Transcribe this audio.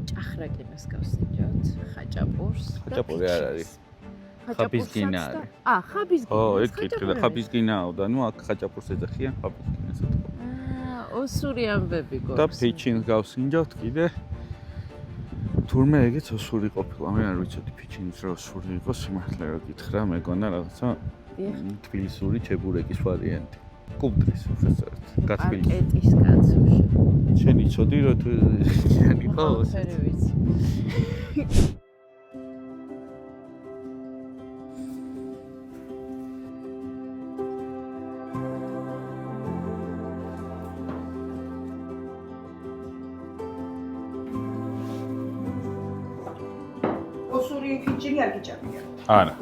ჭახრაკინას გავსინჯოთ, ხაჭაპურს. ხაჭაპური არ არის. ხაბიზგინა არის. ხაბიზგინა. ეგ კითხე და ხაბიზგინაო და ნუ აქ ხაჭაპურს ეძახიან ხაბიზგინას ეთქო. ოსური ამბები გვაქვს. და ფიჩინს გავსინჯოთ კიდე. თურმე ეგეც ოსური ყოფილა, მე არ ვიცოდი ფიჩინის რო ოსური იყო, სიმართლე რო გითხრა, მეგონა რაღაცა თბილისური ჩებურეკის ვარიანტი. კულტურის უბრალოდ გათბილისი. პაკეტის კაცოშე. შენ იცოდი რომ თუ ისინი იყო? ვერ ვიცი. ოსური ფიჩინი არ გიჭამია. არა.